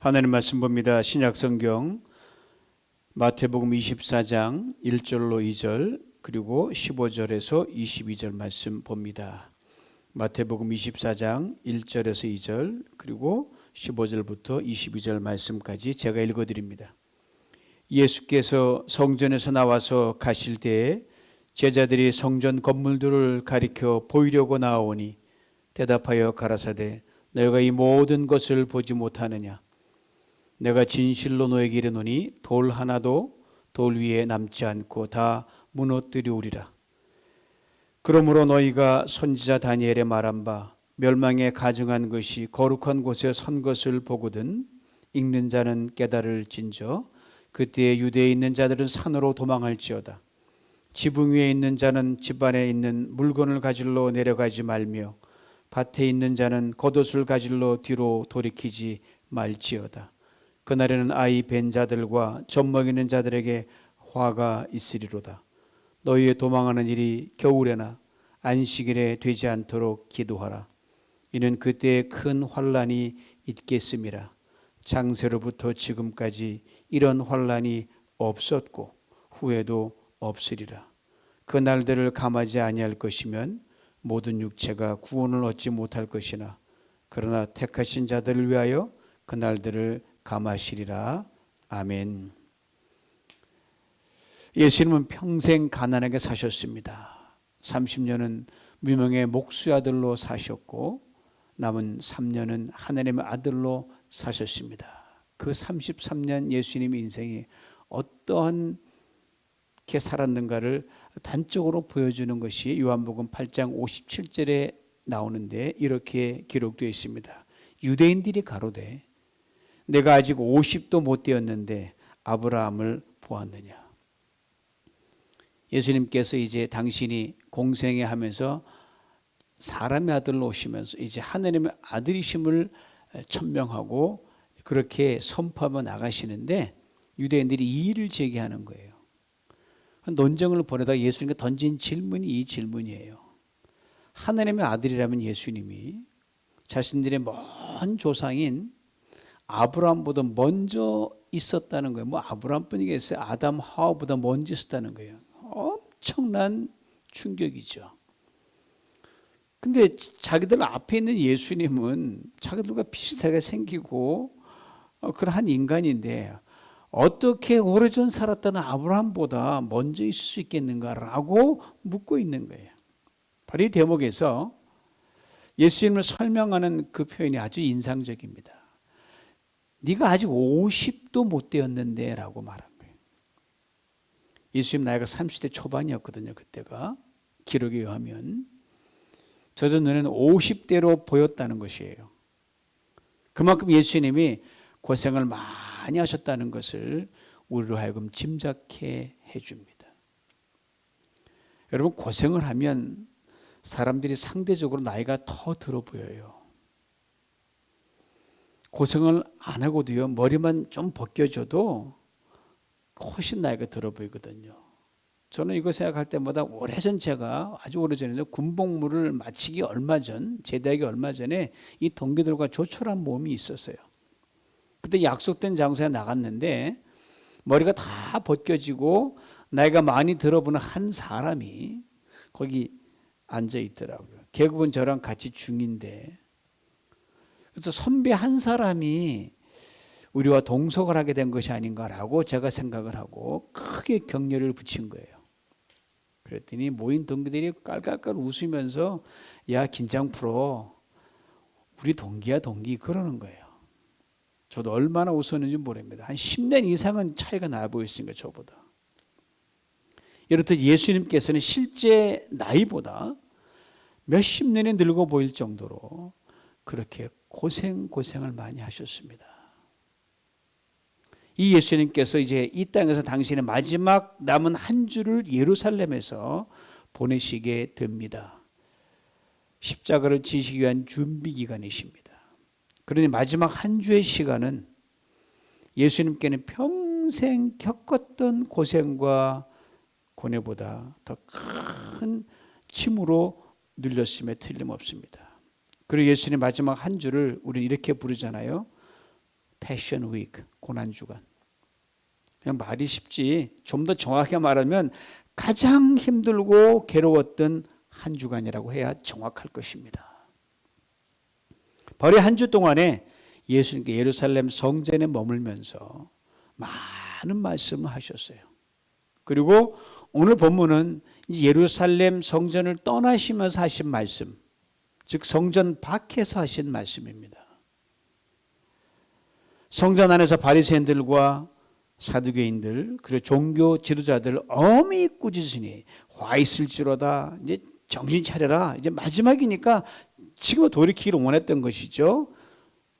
하나님 말씀 봅니다. 신약성경 마태복음 24장 1절로 2절 그리고 15절에서 22절 말씀 봅니다. 마태복음 24장 1절에서 2절 그리고 15절부터 22절 말씀까지 제가 읽어드립니다. 예수께서 성전에서 나와서 가실 때에 제자들이 성전 건물들을 가리켜 보이려고 나아오니 대답하여 가라사대 너희가 이 모든 것을 보지 못하느냐. 내가 진실로 너에게 이르노니 돌 하나도 돌 위에 남지 않고 다 무너뜨리우리라. 그러므로 너희가 선지자 다니엘의 말한 바 멸망에 가증한 것이 거룩한 곳에 선 것을 보거든 읽는 자는 깨달을진저 그때에 유대에 있는 자들은 산으로 도망할지어다. 지붕 위에 있는 자는 집 안에 있는 물건을 가지러 내려가지 말며 밭에 있는 자는 겉옷을 가지러 뒤로 돌이키지 말지어다. 그날에는 아이 벤 자들과 젖 먹이는 자들에게 화가 있으리로다. 너희의 도망하는 일이 겨울에나 안식일에 되지 않도록 기도하라. 이는 그때에 큰 환란이 있겠음이라. 창세로부터 지금까지 이런 환란이 없었고 후에도 없으리라. 그 날들을 감하지 아니할 것이면 모든 육체가 구원을 얻지 못할 것이나 그러나 택하신 자들을 위하여 그 날들을 감하시리라. 아멘. 예수님은 평생 가난하게 사셨습니다. 30년은 무명의 목수 아들로 사셨고 남은 3년은 하나님의 아들로 사셨습니다. 그 33년 예수님의 인생이 어떠한 게 살았는가를 단적으로 보여주는 것이 요한복음 8장 57절에 나오는데 이렇게 기록되어 있습니다. 유대인들이 가로되 내가 아직 50도 못 되었는데 아브라함을 보았느냐. 예수님께서 이제 당신이 공생애 하면서 사람의 아들로 오시면서 이제 하나님의 아들이심을 천명하고 그렇게 선포하며 나가시는데 유대인들이 이의를 제기하는 거예요. 논쟁을 벌이다가 예수님께 던진 질문이 이 질문이에요. 하나님의 아들이라면 예수님이 자신들의 먼 조상인 아브라함보다 먼저 있었다는 거예요. 뭐 아브라함뿐이겠어요. 아담 하와보다 먼저 있었다는 거예요. 엄청난 충격이죠. 근데 자기들 앞에 있는 예수님은 자기들과 비슷하게 생기고 그러한 인간인데 어떻게 오래전 살았던 아브라함보다 먼저 있을 수 있겠는가라고 묻고 있는 거예요. 바로 이 대목에서 예수님을 설명하는 그 표현이 아주 인상적입니다. 네가 아직 50도 못 되었는데 라고 말한 거예요. 예수님 나이가 30대 초반이었거든요. 그때가 기록에 의하면 저도 눈에는 50대로 보였다는 것이에요. 그만큼 예수님이 고생을 많이 하셨다는 것을 우리로 하여금 짐작해 해줍니다. 여러분 고생을 하면 사람들이 상대적으로 나이가 더 들어 보여요. 고생을 안 하고도요 머리만 좀 벗겨져도 훨씬 나이가 들어 보이거든요. 저는 이거 생각할 때마다 오래전 제가 아주 오래전에 군복무를 마치기 얼마 전 제대하기 얼마 전에 이 동기들과 조촐한 모임이 있었어요. 그때 약속된 장소에 나갔는데 머리가 다 벗겨지고 나이가 많이 들어보는 한 사람이 거기 앉아 있더라고요. 계급은 저랑 같이 중인데 그래서 선배 한 사람이 우리와 동석을 하게 된 것이 아닌가라고 제가 생각을 하고 크게 격려를 붙인 거예요. 그랬더니 모인 동기들이 깔깔깔 웃으면서 야 긴장 풀어. 우리 동기야 동기 그러는 거예요. 저도 얼마나 웃었는지 모릅니다. 한 10년 이상은 차이가 나 보였으니까 저보다. 이렇듯 예수님께서는 실제 나이보다 몇십 년이 늙어 보일 정도로 그렇게 고생을 많이 하셨습니다. 이 예수님께서 이제 이 땅에서 당신의 마지막 남은 한 주를 예루살렘에서 보내시게 됩니다. 십자가를 지시기 위한 준비 기간이십니다. 그러니 마지막 한 주의 시간은 예수님께는 평생 겪었던 고생과 고뇌보다 더 큰 침으로 눌렸음에 틀림없습니다. 그리고 예수님 마지막 한 주를 우리는 이렇게 부르잖아요. 패션 위크, 고난주간. 그냥 말이 쉽지, 좀 더 정확하게 말하면 가장 힘들고 괴로웠던 한 주간이라고 해야 정확할 것입니다. 바로 한 주 동안에 예수님께 예루살렘 성전에 머물면서 많은 말씀을 하셨어요. 그리고 오늘 본문은 예루살렘 성전을 떠나시면서 하신 말씀, 즉 성전 밖에서 하신 말씀입니다. 성전 안에서 바리새인들과 사두개인들 그리고 종교 지도자들 어미 꾸짖으니 와 있을지로다, 이제 정신 차려라, 이제 마지막이니까 지금 돌이키기를 원했던 것이죠.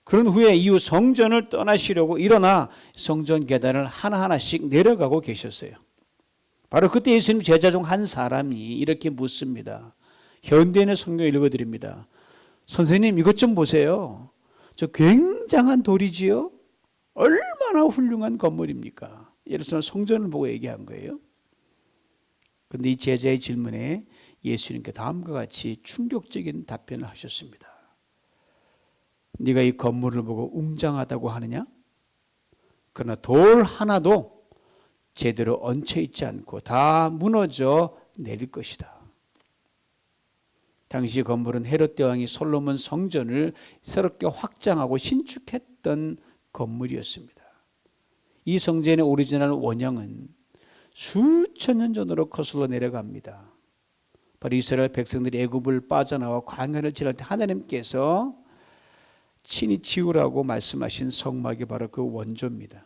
그런 후에 이후 성전을 떠나시려고 일어나 성전 계단을 하나하나씩 내려가고 계셨어요. 바로 그때 예수님 제자 중 한 사람이 이렇게 묻습니다. 현대인의 성경 읽어드립니다. 선생님, 이것 좀 보세요. 저 굉장한 돌이지요? 얼마나 훌륭한 건물입니까? 예루살렘 성전을 보고 얘기한 거예요. 그런데 이 제자의 질문에 예수님께 다음과 같이 충격적인 답변을 하셨습니다. 네가 이 건물을 보고 웅장하다고 하느냐? 그러나 돌 하나도 제대로 얹혀 있지 않고 다 무너져 내릴 것이다. 당시 건물은 헤롯 대왕이 솔로몬 성전을 새롭게 확장하고 신축했던 건물이었습니다. 이 성전의 오리지널 원형은 수천 년 전으로 거슬러 내려갑니다. 바로 이스라엘 백성들이 애굽을 빠져나와 광야를 지날 때 하나님께서 친히 지으라고 말씀하신 성막이 바로 그 원조입니다.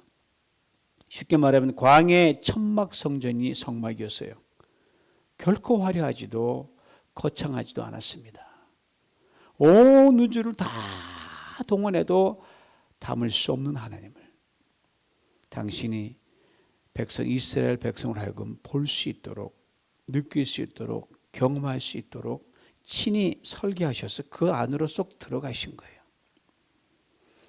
쉽게 말하면 광야의 천막 성전이 성막이었어요. 결코 화려하지도 거창하지도 않았습니다. 온 우주를 다 동원해도 담을 수 없는 하나님을 당신이 이스라엘 백성을 하여금 볼 수 있도록, 느낄 수 있도록, 경험할 수 있도록 친히 설계하셔서 그 안으로 쏙 들어가신 거예요.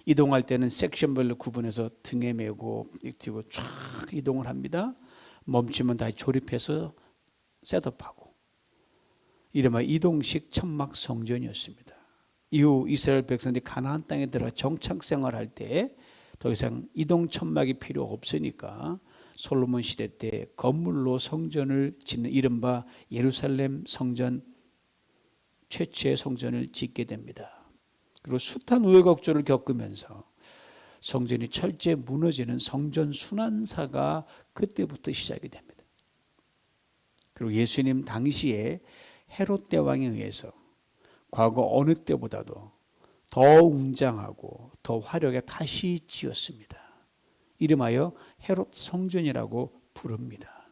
이동할 때는 섹션별로 구분해서 등에 메고 뛰고 쫙 이동을 합니다. 멈추면 다시 조립해서 셋업하고, 이른바 이동식 천막 성전이었습니다. 이후 이스라엘 백성들이 가나안 땅에 들어가 정착 생활할 때 더 이상 이동 천막이 필요 없으니까 솔로몬 시대 때 건물로 성전을 짓는 이른바 예루살렘 성전, 최초의 성전을 짓게 됩니다. 그리고 숱한 우여곡절을 겪으면서 성전이 철저히 무너지는 성전 순환사가 그때부터 시작이 됩니다. 그리고 예수님 당시에 헤롯 대왕에 의해서 과거 어느 때보다도 더 웅장하고 더 화려하게 다시 지었습니다. 이름하여 헤롯 성전이라고 부릅니다.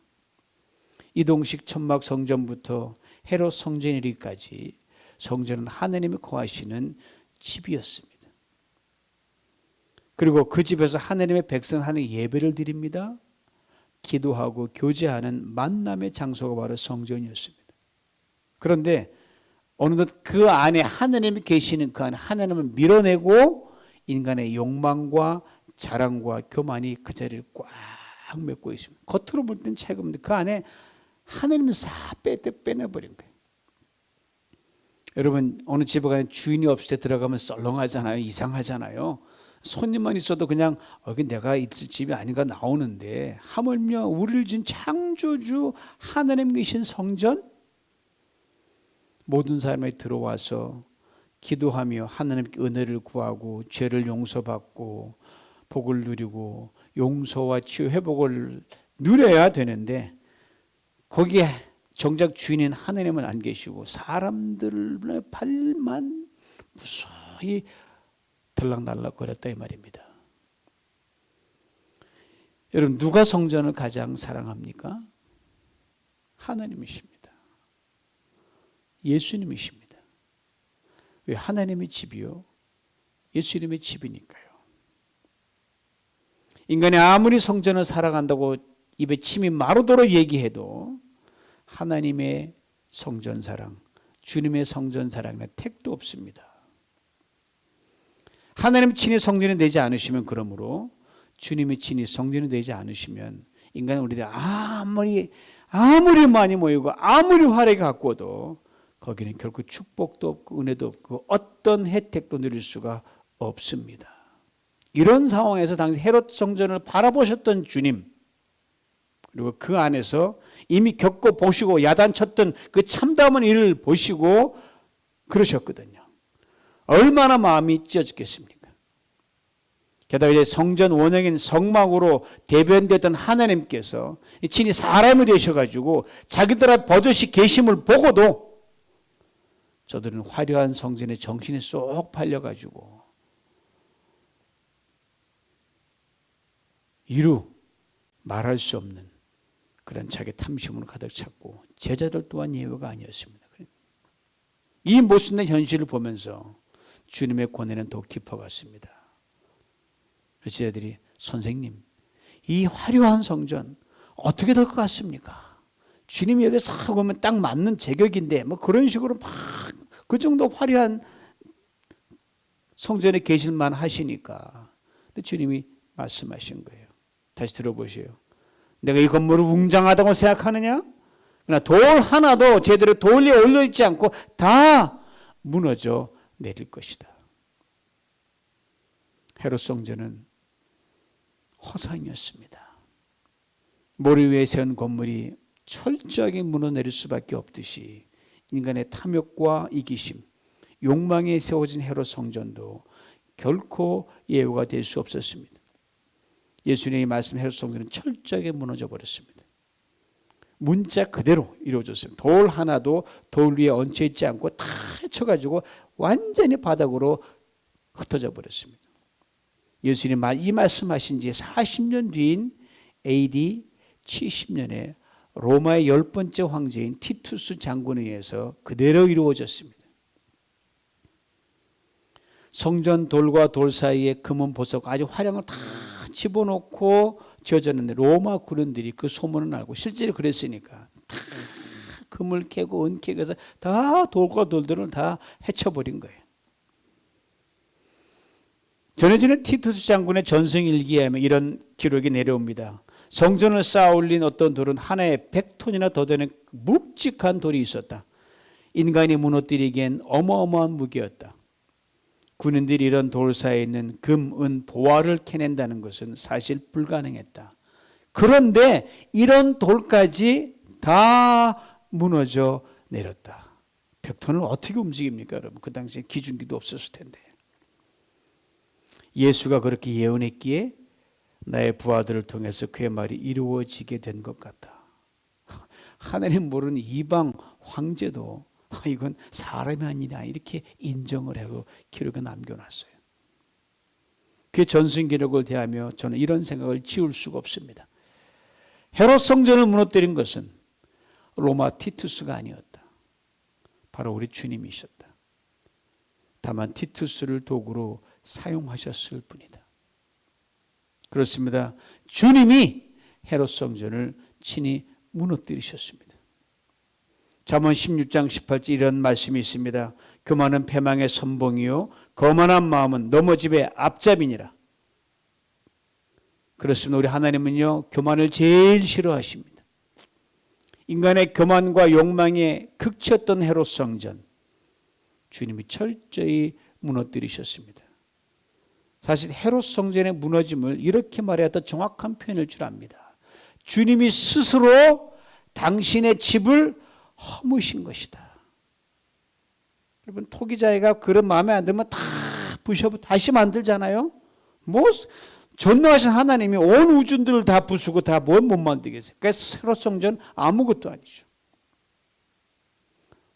이동식 천막 성전부터 헤롯 성전에 이르기까지 성전은 하나님이 거하시는 집이었습니다. 그리고 그 집에서 하나님의 백성 하나님 예배를 드립니다. 기도하고 교제하는 만남의 장소가 바로 성전이었습니다. 그런데 어느덧 그 안에 하나님이 계시는 그 안에 하나님을 밀어내고 인간의 욕망과 자랑과 교만이 그 자리를 꽉 메고 있습니다. 겉으로 볼 땐 차이가 없는데 그 안에 하나님을 싹 빼내버린 거예요. 여러분, 어느 집에 가면 주인이 없을 때 들어가면 썰렁하잖아요. 이상하잖아요. 손님만 있어도 그냥 여기 내가 있을 집이 아닌가 나오는데, 하물며 우리를 지은 창조주 하나님 계신 성전, 모든 사람이 들어와서 기도하며 하나님께 은혜를 구하고 죄를 용서받고 복을 누리고 용서와 치유 회복을 누려야 되는데, 거기에 정작 주인인 하나님은 안 계시고 사람들의 발만 무서히 들락날락 거렸다 이 말입니다. 여러분, 누가 성전을 가장 사랑합니까? 하나님이십니다. 예수님이십니다. 왜? 하나님의 집이요, 예수님의 집이니까요. 인간이 아무리 성전을 사랑한다고 입에 침이 마르도록 얘기해도 하나님의 성전 사랑, 주님의 성전 사랑에는 택도 없습니다. 하나님 친히 성전이 되지 않으시면, 그러므로 주님의 친히 성전이 되지 않으시면 인간은 우리들 아무리 많이 모이고 아무리 화려하게 가꾸어도 거기는 결코 축복도 없고 은혜도 없고 어떤 혜택도 누릴 수가 없습니다. 이런 상황에서 당시 헤롯 성전을 바라보셨던 주님, 그리고 그 안에서 이미 겪고 보시고 야단쳤던 그 참담한 일을 보시고 그러셨거든요. 얼마나 마음이 찢어졌겠습니까? 게다가 이제 성전 원형인 성막으로 대변되던 하나님께서 친히 사람이 되셔가지고 자기들 앞에 버젓이 계심을 보고도 저들은 화려한 성전에 정신이 쏙 팔려가지고 이루 말할 수 없는 그런 자기 탐심으로 가득 찼고 제자들 또한 예외가 아니었습니다. 이 모순된 현실을 보면서 주님의 권해는 더욱 깊어갔습니다. 제자들이 선생님, 이 화려한 성전 어떻게 될 것 같습니까? 주님이 여기 싹 오면 딱 맞는 제격인데 뭐 그런 식으로 막 그 정도 화려한 성전에 계실만 하시니까. 근데 주님이 말씀하신 거예요. 다시 들어보세요. 내가 이 건물을 웅장하다고 생각하느냐? 그러나 돌 하나도 제대로 돌 위에 올려있지 않고 다 무너져 내릴 것이다. 헤롯 성전은 허상이었습니다. 모래 위에 세운 건물이 철저하게 무너내릴 수밖에 없듯이 인간의 탐욕과 이기심, 욕망에 세워진 헤롯 성전도 결코 예우가 될 수 없었습니다. 예수님이 말씀 헤롯 성전은 철저하게 무너져 버렸습니다. 문자 그대로 이루어졌습니다. 돌 하나도 돌 위에 얹혀 있지 않고 다 헤쳐가지고 완전히 바닥으로 흩어져 버렸습니다. 예수님이 이 말씀하신 지 40년 뒤인 AD 70년에 로마의 10번째 황제인 티투스 장군에 의해서 그대로 이루어졌습니다. 성전 돌과 돌 사이에 금은 보석 아주 화려한 걸 다 집어넣고 지어졌는데 로마 군인들이 그 소문을 알고 실제로 그랬으니까 다 금을 캐고 은 캐고 해서 다 돌과 돌들을 다 헤쳐버린 거예요. 전해지는 티투스 장군의 전승일기에 하면 이런 기록이 내려옵니다. 성전을 쌓아 올린 어떤 돌은 하나에 100톤이나 더 되는 묵직한 돌이 있었다. 인간이 무너뜨리기엔 어마어마한 무게였다. 군인들이 이런 돌 사이에 있는 금, 은, 보화를 캐낸다는 것은 사실 불가능했다. 그런데 이런 돌까지 다 무너져 내렸다. 100톤을 어떻게 움직입니까, 여러분? 그 당시에 기중기도 없었을 텐데. 예수가 그렇게 예언했기에 나의 부하들을 통해서 그의 말이 이루어지게 된 것 같다. 하나님 모르는 이방 황제도 이건 사람이 아니라 이렇게 인정을 하고 기록에 남겨놨어요. 그의 전승 기록을 대하며 저는 이런 생각을 지울 수가 없습니다. 헤롯 성전을 무너뜨린 것은 로마 티투스가 아니었다. 바로 우리 주님이셨다. 다만 티투스를 도구로 사용하셨을 뿐이다. 그렇습니다. 주님이 헤롯 성전을 친히 무너뜨리셨습니다. 잠언 16장 18절 이런 말씀이 있습니다. 교만은 패망의 선봉이요 거만한 마음은 넘어짐의 앞잡이니라. 그렇습니다. 우리 하나님은요 교만을 제일 싫어하십니다. 인간의 교만과 욕망에 극치였던 헤롯 성전 주님이 철저히 무너뜨리셨습니다. 사실 헤롯 성전의 무너짐을 이렇게 말해야 더 정확한 표현일 줄 압니다. 주님이 스스로 당신의 집을 허무신 것이다. 여러분 토기자애가 그런 마음에 안 들면 다 부셔 다시 만들잖아요. 뭐 전능하신 하나님이 온 우주들을 다 부수고 다 뭘 못 만들겠어요. 그래서 헤롯 성전 아무것도 아니죠.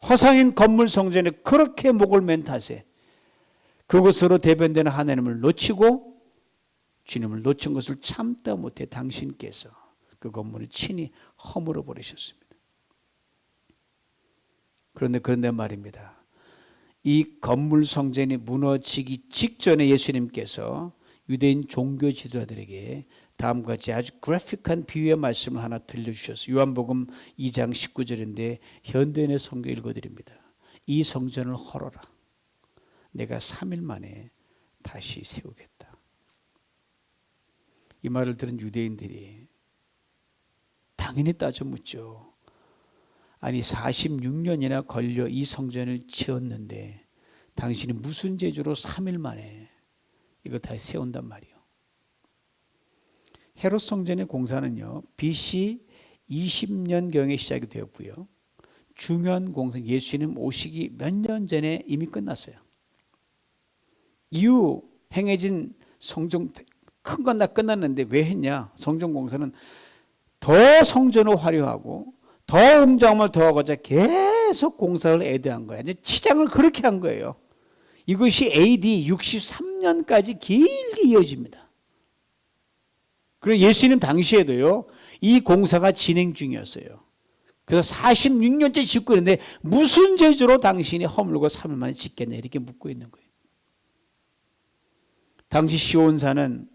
허상인 건물 성전에 그렇게 목을 맨 탓에 그것으로 대변되는 하나님을 놓치고 주님을 놓친 것을 참다 못해 당신께서 그 건물을 친히 허물어 버리셨습니다. 그런데 말입니다. 이 건물 성전이 무너지기 직전에 예수님께서 유대인 종교 지도자들에게 다음과 같이 아주 그래픽한 비유의 말씀을 하나 들려주셨어요. 요한복음 2장 19절인데 현대인의 성경 읽어드립니다. 이 성전을 헐어라. 내가 3일 만에 다시 세우겠다. 이 말을 들은 유대인들이 당연히 따져 묻죠. 아니 46년이나 걸려 이 성전을 지었는데 당신이 무슨 재주로 3일 만에 이걸 다시 세운단 말이에요. 헤롯 성전의 공사는요, BC 20년경에 시작이 되었고요. 중요한 공사, 예수님 오시기 몇 년 전에 이미 끝났어요. 이후 행해진 성전 큰 건 다 끝났는데 왜 했냐? 성전 공사는 더 성전을 화려하고 더 웅장함을 더하고자 계속 공사를 애대한 거예요. 이제 치장을 그렇게 한 거예요. 이것이 AD 63년까지 길게 이어집니다. 그리고 예수님 당시에도요, 이 공사가 진행 중이었어요. 그래서 46년째 짓고 있는데 무슨 죄로 당신이 허물고 3일 만에 짓겠냐 이렇게 묻고 있는 거예요. 당시 시온산은,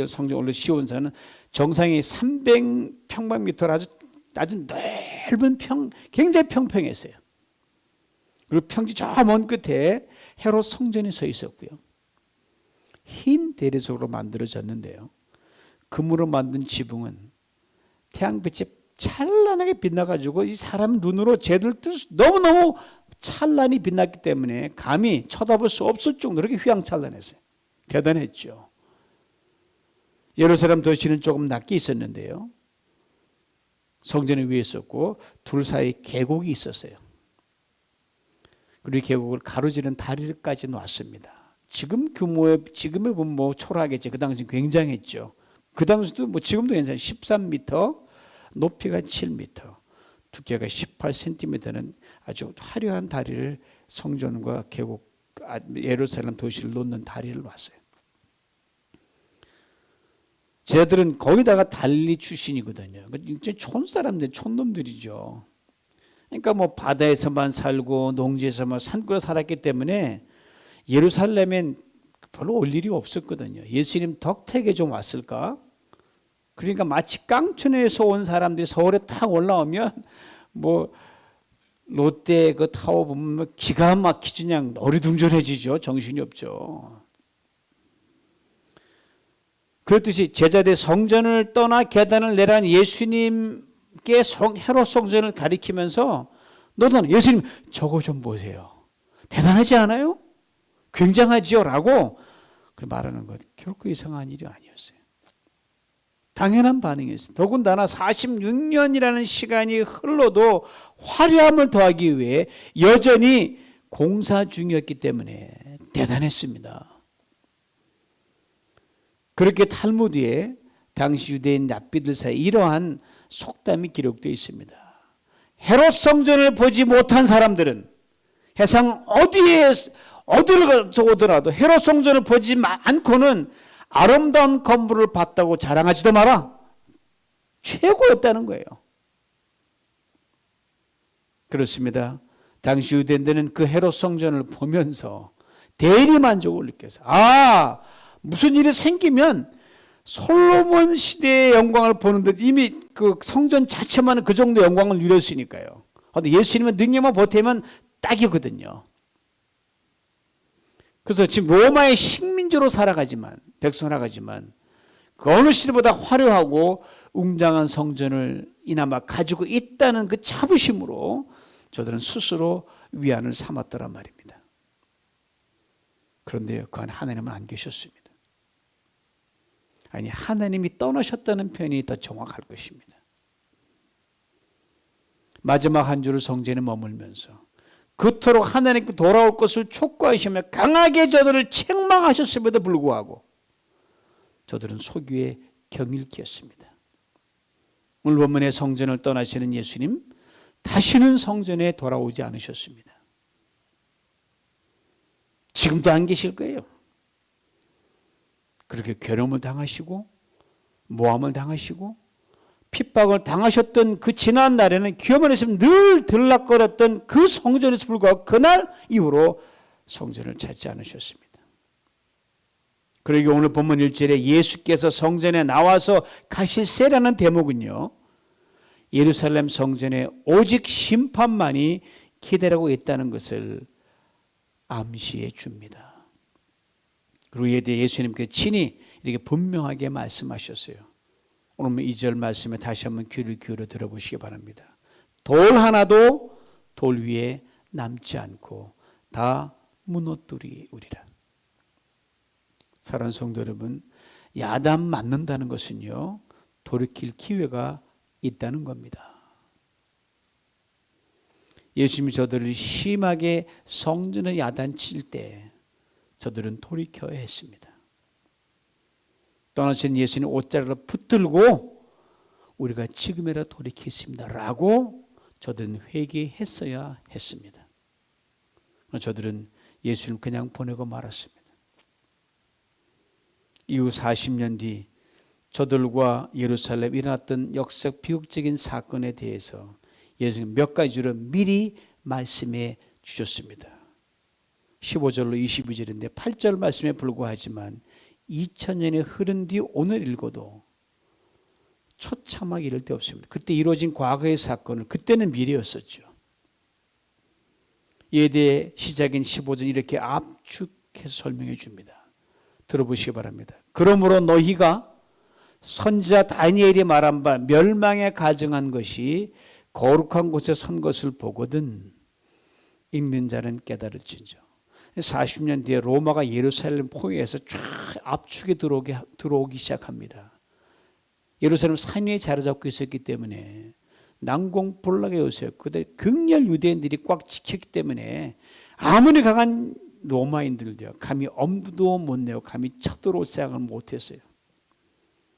성전 원래 시온산은 정상이 300평방미터로 아주 넓은 굉장히 평평했어요. 그리고 평지 저 먼 끝에 헤롯 성전이 서 있었고요. 흰 대리석으로 만들어졌는데요. 금으로 만든 지붕은 태양빛이 찬란하게 빛나가지고 이 사람 눈으로 제들 너무너무 찬란히 빛났기 때문에 감히 쳐다볼 수 없을 정도로 그렇게 휘황찬란했어요. 대단했죠. 예루살렘 도시는 조금 낮게 있었는데요. 성전에 위에 있었고 둘 사이 계곡이 있었어요. 그리고 계곡을 가로지른 다리까지 놨습니다. 지금의 보면 초라하겠지. 그 당시 굉장했죠. 그 당시도 지금도 괜찮아요. 13m, 높이가 7m, 두께가 18cm는 아주 화려한 다리를 성전과 계곡, 예루살렘 도시를 놓는 다리를 놨어요. 쟤들은 거기다가 달리 출신이거든요. 촌사람들, 촌놈들이죠. 그러니까 바다에서만 살고 농지에서만 산골에 살았기 때문에 예루살렘엔 별로 올 일이 없었거든요. 예수님 덕택에 좀 왔을까? 그러니까 마치 깡촌에서 온 사람들이 서울에 딱 올라오면 롯데 그 타워 보면 기가 막히지, 그냥 어리둥절해지죠. 정신이 없죠. 그렇듯이 제자들 성전을 떠나 계단을 내려간 예수님께 헤롯 성전을 가리키면서 너도 예수님 저거 좀 보세요. 대단하지 않아요? 굉장하지요? 라고 말하는 것 결코 이상한 일이 아니었어요. 당연한 반응이었어요. 더군다나 46년이라는 시간이 흘러도 화려함을 더하기 위해 여전히 공사 중이었기 때문에 대단했습니다. 그렇게 탈무드에 당시 유대인 랍비들 사이에 이러한 속담이 기록되어 있습니다. 헤롯 성전을 보지 못한 사람들은 세상 어디를 오더라도 헤롯 성전을 보지 않고는 아름다운 건물을 봤다고 자랑하지도 마라. 최고였다는 거예요. 그렇습니다. 당시 유대인들은 그 헤롯 성전을 보면서 대리만족을 느껴서 무슨 일이 생기면 솔로몬 시대의 영광을 보는 듯 이미 그 성전 자체만 그 정도 영광을 누렸으니까요. 근데 예수님은 능력만 보태면 딱이거든요. 그래서 지금 로마의 식민지로 백성하지만 그 어느 시대보다 화려하고 웅장한 성전을 이나마 가지고 있다는 그 자부심으로 저들은 스스로 위안을 삼았더란 말입니다. 그런데 그 안에 하나님은 안 계셨습니다. 아니, 하나님이 떠나셨다는 표현이 더 정확할 것입니다. 마지막 한 주를 성전에 머물면서 그토록 하나님께 돌아올 것을 촉구하시며 강하게 저들을 책망하셨음에도 불구하고 저들은 속위에 경일기였습니다. 오늘 본문의 성전을 떠나시는 예수님, 다시는 성전에 돌아오지 않으셨습니다. 지금도 안 계실 거예요. 그렇게 괴로움을 당하시고 모함을 당하시고 핍박을 당하셨던 그 지난 날에는 귀여만 있으면 늘 들락거렸던 그 성전에서 불구하고 그날 이후로 성전을 찾지 않으셨습니다. 그리고 오늘 본문 1절에 예수께서 성전에 나와서 가실새라는 대목은요, 예루살렘 성전에 오직 심판만이 기다리고 있다는 것을 암시해 줍니다. 그리고 이에 대해 예수님께 친히 이렇게 분명하게 말씀하셨어요. 오늘 2절 말씀에 다시 한번 귀를 기울여 들어보시기 바랍니다. 돌 하나도 돌 위에 남지 않고 다 무너뜨리우리라. 사랑하는 성도 여러분, 야단 맞는다는 것은요, 돌이킬 기회가 있다는 겁니다. 예수님이 저들을 심하게 성전에 야단칠 때 저들은 돌이켜야 했습니다. 떠나신 예수님 옷자락을 붙들고 우리가 지금이라도 돌이키겠습니다 라고 저들은 회개했어야 했습니다. 저들은 예수님을 그냥 보내고 말았습니다. 이후 40년 뒤 저들과 예루살렘에 일어났던 역사적 비극적인 사건에 대해서 예수님 몇 가지로 미리 말씀해 주셨습니다. 15절로 22절인데 8절 말씀에 불과하지만 2000년이 흐른 뒤 오늘 읽어도 처참하게 이를 데 없습니다. 그때 이루어진 과거의 사건을 그때는 미래였었죠. 이에 대해 시작인 15절 이렇게 압축해서 설명해 줍니다. 들어보시기 바랍니다. 그러므로 너희가 선지자 다니엘이 말한 바 멸망에 가증한 것이 거룩한 곳에 선 것을 보거든 읽는 자는 깨달을진저. 40년 뒤에 로마가 예루살렘 포위해서 쫙 압축에 들어오기 시작합니다. 예루살렘 산 위에 자리 잡고 있었기 때문에 난공불락의 요새였고 그들 극렬 유대인들이 꽉 지켰기 때문에 아무리 강한 로마인들도요 감히 엄두도 못 내고 감히 쳐들어올 생각을 못했어요.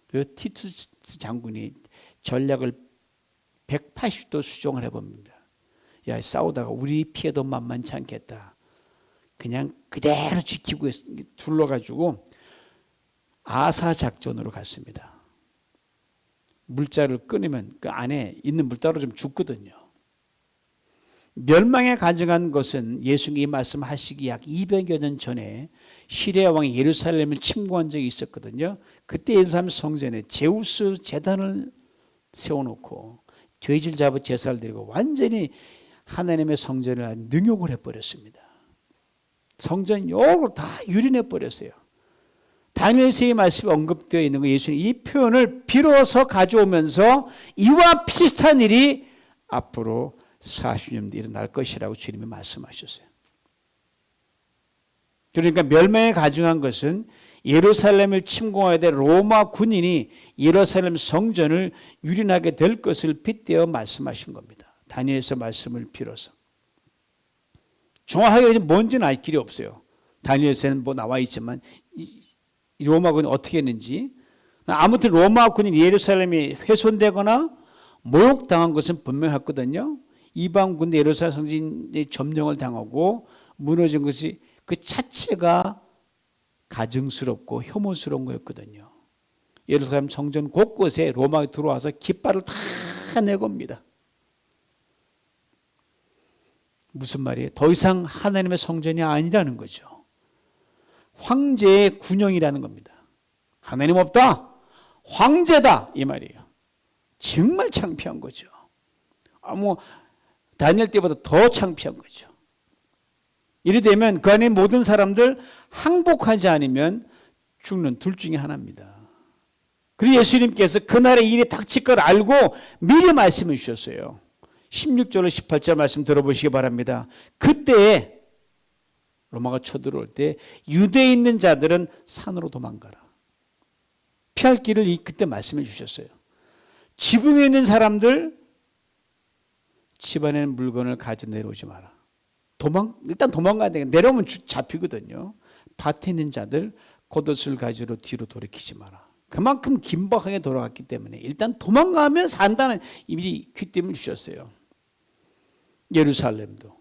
그래서 티투스 장군이 전략을 180도 수정을 해봅니다. 야, 싸우다가 우리 피해도 만만치 않겠다. 그냥 그대로 지키고 둘러가지고 아사 작전으로 갔습니다. 물자를 끊으면 그 안에 있는 물자로 좀 죽거든요. 멸망에 가증한 것은 예수님이 말씀하시기 약 200여 년 전에 시리아 왕이 예루살렘을 침공한 적이 있었거든요. 그때 예루살렘 성전에 제우스 제단을 세워놓고 돼지를 잡아 제사를 드리고 완전히 하나님의 성전을 능욕을 해버렸습니다. 성전 욕을 다 유린해버렸어요. 다니엘서의 말씀이 언급되어 있는 거 예수님 이 표현을 빌어서 가져오면서 이와 비슷한 일이 앞으로 40년 뒤에 일어날 것이라고 주님이 말씀하셨어요. 그러니까 멸망에 가증한 것은 예루살렘을 침공하게 될 로마 군인이 예루살렘 성전을 유린하게 될 것을 빗대어 말씀하신 겁니다. 다니엘서 말씀을 빌어서. 정확하게 뭔지는 알 길이 없어요. 다니엘서에는 뭐 나와 있지만 이 로마 군이 어떻게 했는지. 아무튼 로마 군이 예루살렘이 훼손되거나 모욕당한 것은 분명했거든요. 이방 군대 예루살렘 성전이 점령을 당하고 무너진 것이 그 자체가 가증스럽고 혐오스러운 거였거든요. 예루살렘 성전 곳곳에 로마가 들어와서 깃발을 다 내겁니다. 무슨 말이에요? 더 이상 하나님의 성전이 아니라는 거죠. 황제의 군영이라는 겁니다. 하나님 없다. 황제다 이 말이에요. 정말 창피한 거죠. 다니엘 때보다 더 창피한 거죠. 이래 되면 그 안에 모든 사람들 항복하지 않으면 죽는 둘 중에 하나입니다. 그리고 예수님께서 그날의 일이 닥칠 걸 알고 미리 말씀해 주셨어요. 16절로 18절 말씀 들어보시기 바랍니다. 그때 로마가 쳐들어올 때 유대에 있는 자들은 산으로 도망가라. 피할 길을 그때 말씀해 주셨어요. 지붕에 있는 사람들 집안에 물건을 가져 내려오지 마라. 일단 도망가야 되니까 내려오면 잡히거든요. 밭에 있는 자들 겉옷을 가지러 뒤로 돌이키지 마라. 그만큼 긴박하게 돌아갔기 때문에 일단 도망가면 산다는 이미 귀띔을 주셨어요. 예루살렘도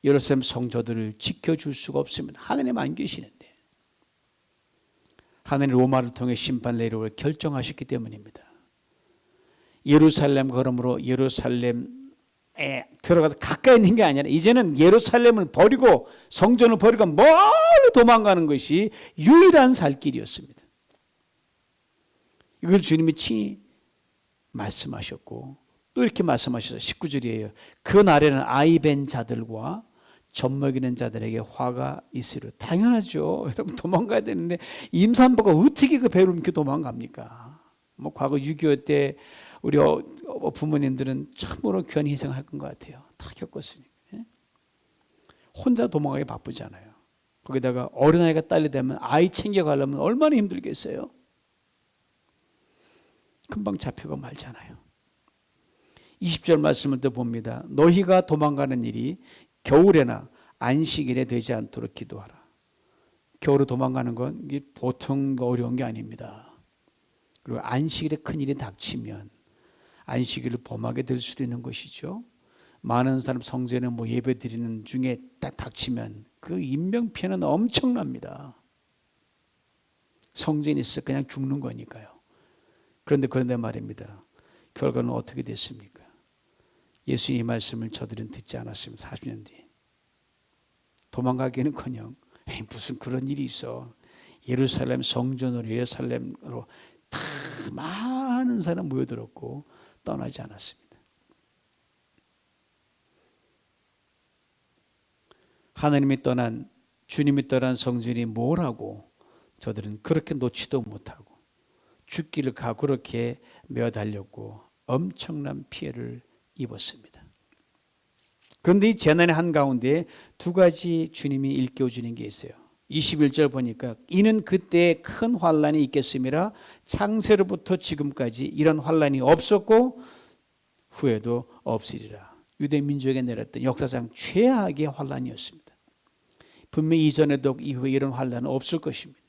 예루살렘 성도들을 지켜줄 수가 없습니다. 하나님 안 계시는데. 하나님 로마를 통해 심판 내려올 결정하셨기 때문입니다. 예루살렘 걸음으로 예루살렘에 들어가서 가까이 있는 게 아니라 이제는 예루살렘을 버리고 성전을 버리고 멀리 도망가는 것이 유일한 살 길이었습니다. 이걸 주님이 친히 말씀하셨고 또 이렇게 말씀하셔서 19절이에요. 그 날에는 아이 벤 자들과 젖 먹이는 자들에게 화가 있으리라. 당연하죠. 여러분 도망가야 되는데 임산부가 어떻게 그 배를 이렇게 도망갑니까? 과거 6.25 때 우리 부모님들은 참으로 귀한 희생을 할 것 같아요. 다 겪었으니까. 혼자 도망가기 바쁘잖아요. 거기다가 어린아이가 딸려되면 아이 챙겨가려면 얼마나 힘들겠어요. 금방 잡혀가 말잖아요. 20절 말씀을 또 봅니다. 너희가 도망가는 일이 겨울에나 안식일에 되지 않도록 기도하라. 겨울에 도망가는 건 이게 보통 어려운 게 아닙니다. 그리고 안식일에 큰일이 닥치면 안식일을 범하게 될 수도 있는 것이죠. 많은 사람 성전에 예배 드리는 중에 딱 닥치면 그 인명피해는 엄청납니다. 성전이 있어 그냥 죽는 거니까요. 그런데 말입니다. 결과는 어떻게 됐습니까? 예수님의 말씀을 저들은 듣지 않았습니다. 40년 뒤에. 도망가기는커녕 무슨 그런 일이 있어. 예루살렘 성전으로 예루살렘으로 다 많은 사람 모여들었고 떠나지 않았습니다. 하나님이 떠난 주님이 떠난 성전이 뭐라고 저들은 그렇게 놓지도 못하고 죽기를 가고 그렇게 메어 달렸고 엄청난 피해를 입었습니다. 그런데 이 재난의 한가운데 두 가지 주님이 일깨워 주는 게 있어요. 21절 보니까 이는 그때에 큰 환란이 있겠음이라 창세로부터 지금까지 이런 환란이 없었고 후에도 없으리라. 유대 민족에 내렸던 역사상 최악의 환란이었습니다. 분명히 이전에도 이후에 이런 환란은 없을 것입니다.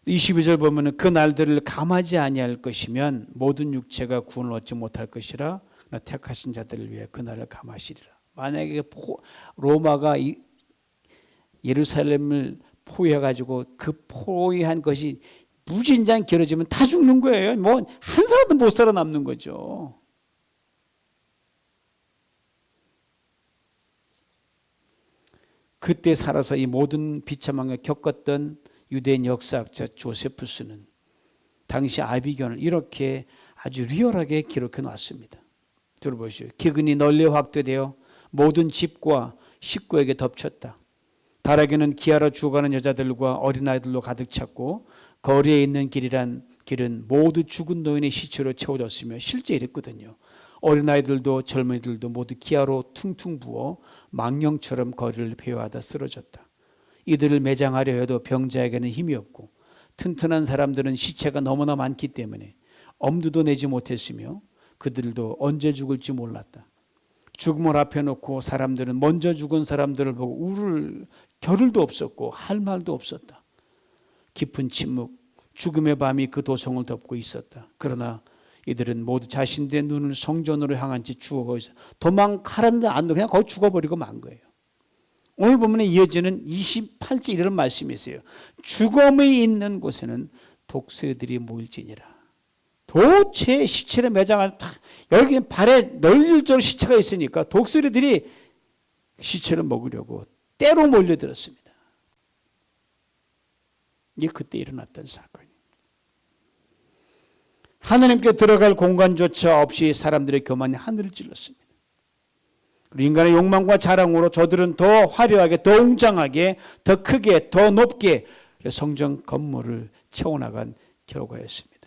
22절 보면 그 날들을 감하지 아니할 것이면 모든 육체가 구원을 얻지 못할 것이라 택하신 자들을 위해 그 날을 감하시리라. 만약에 로마가 예루살렘을 포위해가지고 그 포위한 것이 무진장 길어지면 다 죽는 거예요. 한 사람도 못 살아남는 거죠. 그때 살아서 이 모든 비참함을 겪었던 유대인 역사학자 조세푸스는 당시 아비견을 이렇게 아주 리얼하게 기록해 놨습니다. 들어보시오. 기근이 널리 확대되어 모든 집과 식구에게 덮쳤다. 다락에는 기아로 죽어가는 여자들과 어린아이들로 가득 찼고 거리에 있는 길은 모두 죽은 노인의 시체로 채워졌으며 실제 이랬거든요. 어린아이들도 젊은이들도 모두 기아로 퉁퉁 부어 망령처럼 거리를 배회하다 쓰러졌다. 이들을 매장하려 해도 병자에게는 힘이 없고 튼튼한 사람들은 시체가 너무나 많기 때문에 엄두도 내지 못했으며 그들도 언제 죽을지 몰랐다. 죽음을 앞에 놓고 사람들은 먼저 죽은 사람들을 보고 울을 겨를도 없었고 할 말도 없었다. 깊은 침묵, 죽음의 밤이 그 도성을 덮고 있었다. 그러나 이들은 모두 자신들의 눈을 성전으로 향한 채 죽어가서 도망가는데 안 돼. 그냥 거기 죽어버리고 만 거예요. 오늘 본문에 이어지는 28절 이런 말씀이 있어요. 죽음이 있는 곳에는 독수리들이 모일지니라. 도체 시체를 매장한 여기 발에 널릴저로 시체가 있으니까 독수리들이 시체를 먹으려고 때로 몰려들었습니다. 이게 그때 일어났던 사건이에요. 하나님께 들어갈 공간조차 없이 사람들의 교만이 하늘을 찔렀습니다. 인간의 욕망과 자랑으로 저들은 더 화려하게, 더 웅장하게, 더 크게, 더 높게 성전 건물을 채워나간 결과였습니다.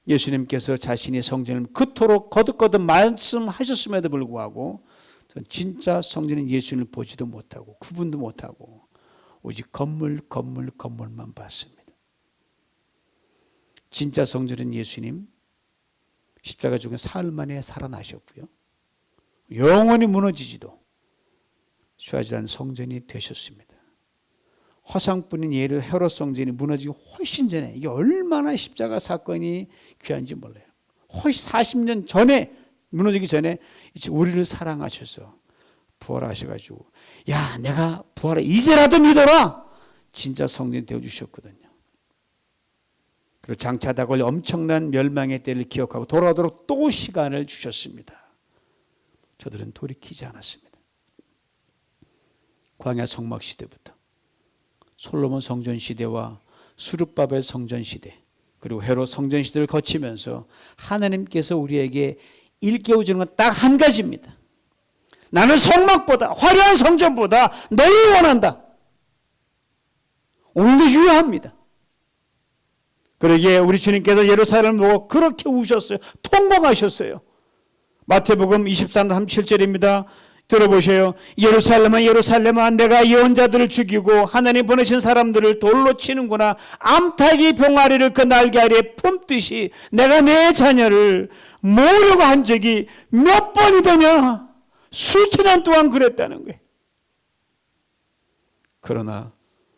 예수님께서 자신의 성전을 그토록 거듭거듭 말씀하셨음에도 불구하고 진짜 성전인 예수님을 보지도 못하고 구분도 못하고 오직 건물만 봤습니다. 진짜 성전인 예수님 십자가 죽은 사흘 만에 살아나셨고요. 영원히 무너지지도 취하지 않은 성전이 되셨습니다. 화상뿐인 예를 헤롯 성전이 무너지기 훨씬 전에 이게 얼마나 십자가 사건이 귀한지 몰라요. 훨씬 40년 전에 무너지기 전에 우리를 사랑하셔서 부활하셔가지고 야 내가 부활해 이제라도 믿어라 진짜 성전이 되어주셨거든요. 그리고 장차 다가올 엄청난 멸망의 때를 기억하고 돌아오도록 또 시간을 주셨습니다. 저들은 돌이키지 않았습니다. 광야 성막 시대부터 솔로몬 성전 시대와 수르바벨 성전 시대 그리고 헤롯 성전 시대를 거치면서 하나님께서 우리에게 일깨워주는 건 딱 한 가지입니다. 나는 성막보다 화려한 성전보다 너희 원한다. 오늘도 유효합니다. 그러기에 우리 주님께서 예루살렘을 보고 그렇게 우셨어요. 통곡하셨어요. 마태복음 23장 37절입니다. 들어보세요. 예루살렘아 예루살렘아 내가 예언자들을 죽이고 하나님 보내신 사람들을 돌로 치는구나. 암탉이 병아리를 그 날개 아래에 품듯이 내가 내 자녀를 모으려고 한 적이 몇 번이더냐. 수천 년 동안 그랬다는 거예요. 그러나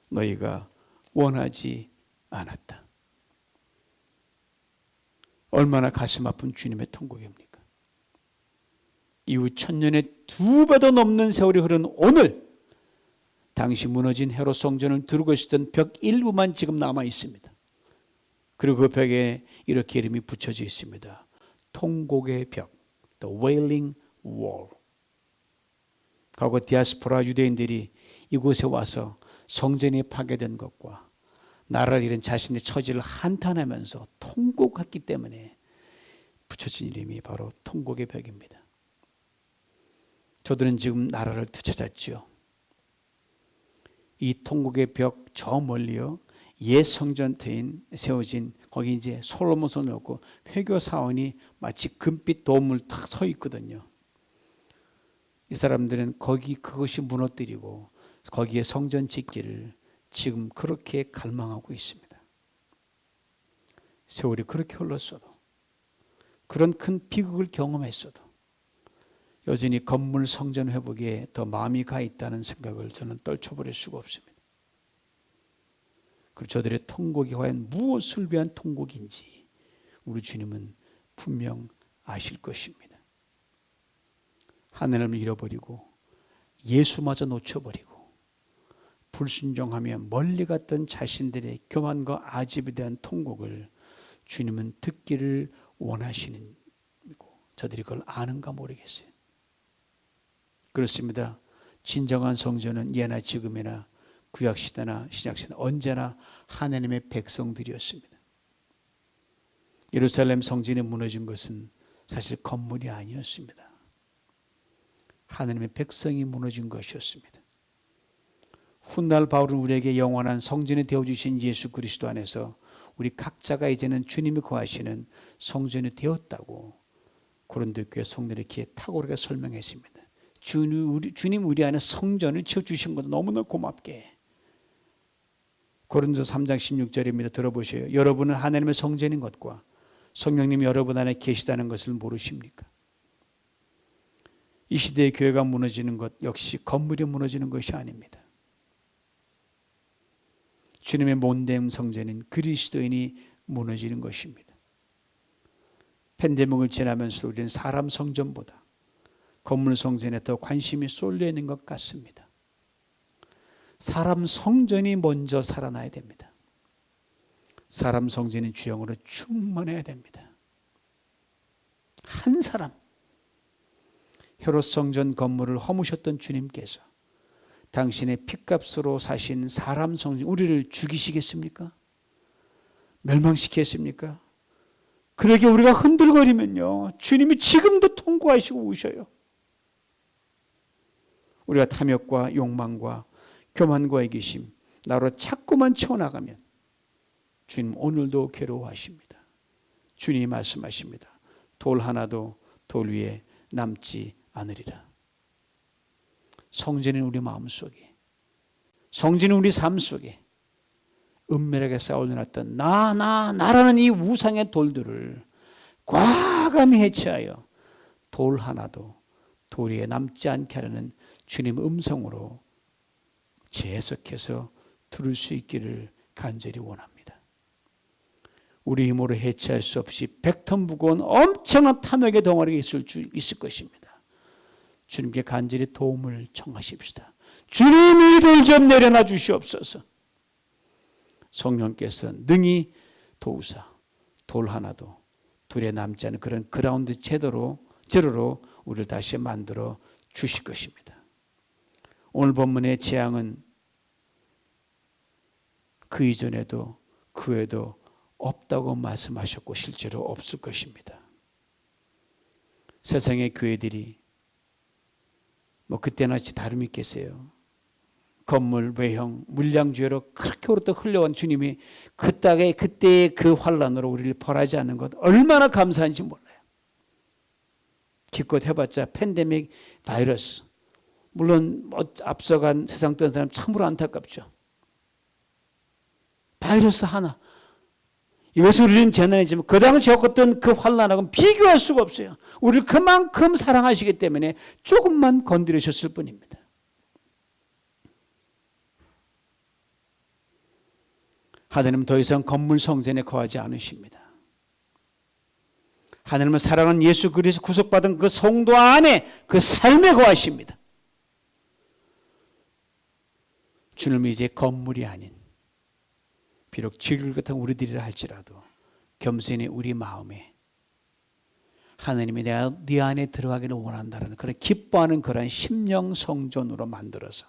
너희가 원하지 않았다. 얼마나 가슴 아픈 주님의 통곡입니까? 이후 1000년의 2배도 넘는 세월이 흐른 오늘 당시 무너진 헤롯 성전을 두르고 있었던 벽 일부만 지금 남아 있습니다. 그리고 그 벽에 이렇게 이름이 붙여져 있습니다. 통곡의 벽, The Wailing Wall. 과거 디아스포라 유대인들이 이곳에 와서 성전이 파괴된 것과 나라를 잃은 자신의 처지를 한탄하면서 통곡했기 때문에 붙여진 이름이 바로 통곡의 벽입니다. 저들은 지금 나라를 되찾았지요. 이 통곡의 벽 저 멀리요 옛 성전터인 세워진 거기 이제 솔로몬 손을 놓고 회교 사원이 마치 금빛 도움을 탁 서 있거든요. 이 사람들은 거기 그것이 무너뜨리고 거기에 성전 짓기를 지금 그렇게 갈망하고 있습니다. 세월이 그렇게 흘렀어도 그런 큰 비극을 경험했어도 여전히 건물 성전 회복에 더 마음이 가 있다는 생각을 저는 떨쳐버릴 수가 없습니다. 그리고 저들의 통곡이 과연 무엇을 위한 통곡인지 우리 주님은 분명 아실 것입니다. 하나님을 잃어버리고 예수마저 놓쳐버리고 불순종하며 멀리 갔던 자신들의 교만과 아집에 대한 통곡을 주님은 듣기를 원하시는 거고 저들이 그걸 아는가 모르겠어요. 그렇습니다. 진정한 성전은 예나 지금이나 구약시대나 신약시대 언제나 하나님의 백성들이었습니다. 예루살렘 성전이 무너진 것은 사실 건물이 아니었습니다. 하나님의 백성이 무너진 것이었습니다. 훗날 바울은 우리에게 영원한 성전이 되어주신 예수 그리스도 안에서 우리 각자가 이제는 주님이 거하시는 성전이 되었다고 고린도 교회 성도들에게 탁월하게 설명했습니다. 주님 우리 안에 성전을 지어주신 것도 너무나 고맙게. 고린도 3장 16절입니다. 들어보세요. 여러분은 하나님의 성전인 것과 성령님이 여러분 안에 계시다는 것을 모르십니까? 이 시대의 교회가 무너지는 것 역시 건물이 무너지는 것이 아닙니다. 주님의 몸된 성전인 그리스도인이 무너지는 것입니다. 팬데믹을 지나면서 우리는 사람 성전보다 건물 성전에 더 관심이 쏠려 있는 것 같습니다. 사람 성전이 먼저 살아나야 됩니다. 사람 성전인 주영으로 충만해야 됩니다. 한 사람 헤롯 성전 건물을 허무셨던 주님께서 당신의 핏값으로 사신 사람 성전 우리를 죽이시겠습니까? 멸망시키겠습니까? 그러게 우리가 흔들거리면요 주님이 지금도 통곡하시고 우셔요. 우리가 탐욕과 욕망과 교만과 애기심 나로 자꾸만 채워나가면 주님 오늘도 괴로워하십니다. 주님이 말씀하십니다. 돌 하나도 돌 위에 남지 않으리라. 성전은 우리 마음속에 성전은 우리 삶 속에 은밀하게 쌓아올려놨던 나라는 이 우상의 돌들을 과감히 해체하여 돌 하나도 돌 위에 남지 않게 하려는 주님의 음성으로 재해석해서 들을 수 있기를 간절히 원합니다. 우리 힘으로 해체할 수 없이 100톤 무거운 엄청난 탐욕의 덩어리가 있을 것입니다. 주님께 간절히 도움을 청하십시다. 주님 이들 좀 내려놔 주시옵소서. 성령께서 능히 도우사 돌 하나도 돌에 남지 않은 그런 그라운드 제로로 우리를 다시 만들어 주실 것입니다. 오늘 본문의 재앙은 그 이전에도 그 외에도 없다고 말씀하셨고 실제로 없을 것입니다. 세상의 교회들이 그때나 다름이 있겠어요. 건물, 외형, 물량주의로 그렇게 오랫동안 흘려온 주님이 그때의 그 환란으로 우리를 벌하지 않는 것 얼마나 감사한지 몰라요. 기껏 해봤자 팬데믹 바이러스 물론 앞서간 세상 뜬 사람 참으로 안타깝죠. 바이러스 하나, 이것을 우리는 재난이지만 그 당시 겪었던 그 환난하고는 비교할 수가 없어요. 우리를 그만큼 사랑하시기 때문에 조금만 건드리셨을 뿐입니다. 하나님은 더 이상 건물 성전에 거하지 않으십니다. 하나님은 사랑하는 예수 그리스도 구속받은 그 성도 안에 그 삶에 거하십니다. 주님은 이제 건물이 아닌, 비록 지글 같은 우리들이라 할지라도 겸손히 우리 마음에 하나님이 내가 네 안에 들어가기를 원한다는 그런 기뻐하는 그런 심령 성전으로 만들어서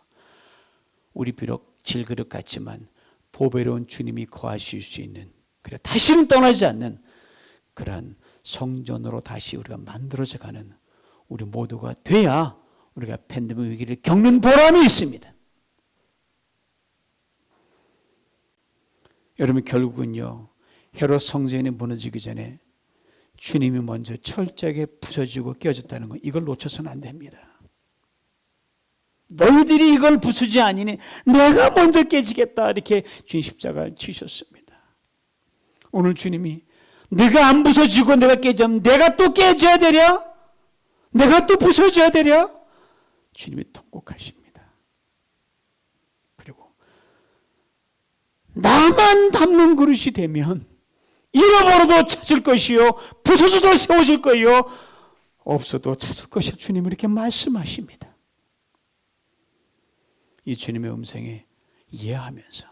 우리 비록 질그릇 같지만 보배로운 주님이 거하실 수 있는, 그래 다시는 떠나지 않는 그러한 성전으로 다시 우리가 만들어져 가는 우리 모두가 돼야 우리가 팬데믹 위기를 겪는 보람이 있습니다. 여러분, 결국은요, 헤롯 성전이 무너지기 전에 주님이 먼저 철저하게 부서지고 깨어졌다는 거, 이걸 놓쳐서는 안 됩니다. 너희들이 이걸 부수지 아니니 내가 먼저 깨지겠다, 이렇게 주님 십자가를 치셨습니다. 오늘 주님이 네가 안 부서지고 내가 깨지면 내가 또 깨져야 되랴? 내가 또 부서져야 되랴? 주님이 통곡하십니다. 그리고 나만 담는 그릇이 되면 잃어버려도 찾을 것이요, 부서져도 세워질 거요, 없어도 찾을 것이요, 주님이 이렇게 말씀하십니다. 이 주님의 음성에 이해하면서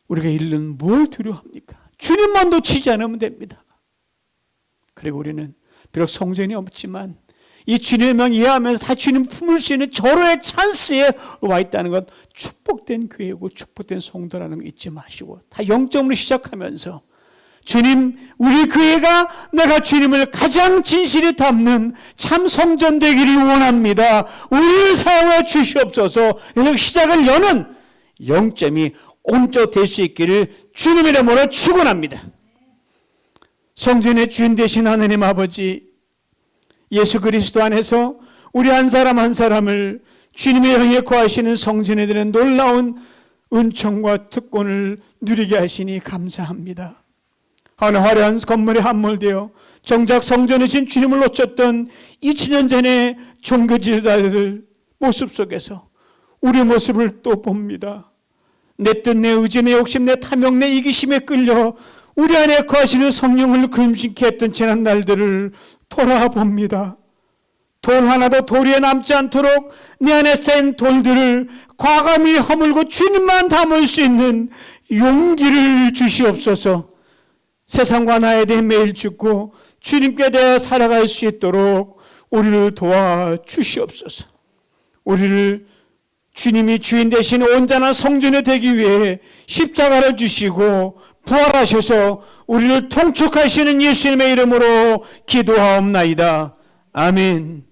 우리가 잃는 뭘 두려워합니까? 주님만 놓치지 않으면 됩니다. 그리고 우리는 비록 성전이 없지만 이 주님의 명 이해하면서 다 주님 품을 수 있는 절호의 찬스에 와 있다는 것, 축복된 교회고 축복된 성도라는 거 잊지 마시고 다 영점으로 시작하면서 주님, 우리 교회가 내가 주님을 가장 진실히 담는 참 성전 되기를 원합니다. 우리를 사용해 주시옵소서. 그래서 시작을 여는 영점이 온전히 될 수 있기를 주님의 이름으로 축원합니다. 성전의 주인 되신 하나님 아버지, 예수 그리스도 안에서 우리 한 사람 한 사람을 주님의 영에 거하시는 성전에 드는 놀라운 은총과 특권을 누리게 하시니 감사합니다. 어느 화려한 건물에 함몰되어 정작 성전이신 주님을 놓쳤던 2000년 전의 종교 지도자들 모습 속에서 우리 모습을 또 봅니다. 내 뜻, 내 의지, 내 욕심, 내 탐욕, 내 이기심에 끌려 우리 안에 거하시는 성령을 금식케 했던 지난 날들을 돌아봅니다. 돌 하나도 돌 위에 남지 않도록 내 안에 쌓인 돌들을 과감히 허물고 주님만 담을 수 있는 용기를 주시옵소서. 세상과 나에 대해 매일 죽고 주님께 대해 살아갈 수 있도록 우리를 도와주시옵소서. 우리를 주님이 주인 되신 온전한 성전이 되기 위해 십자가를 주시고 부활하셔서 우리를 통촉하시는 예수님의 이름으로 기도하옵나이다. 아멘.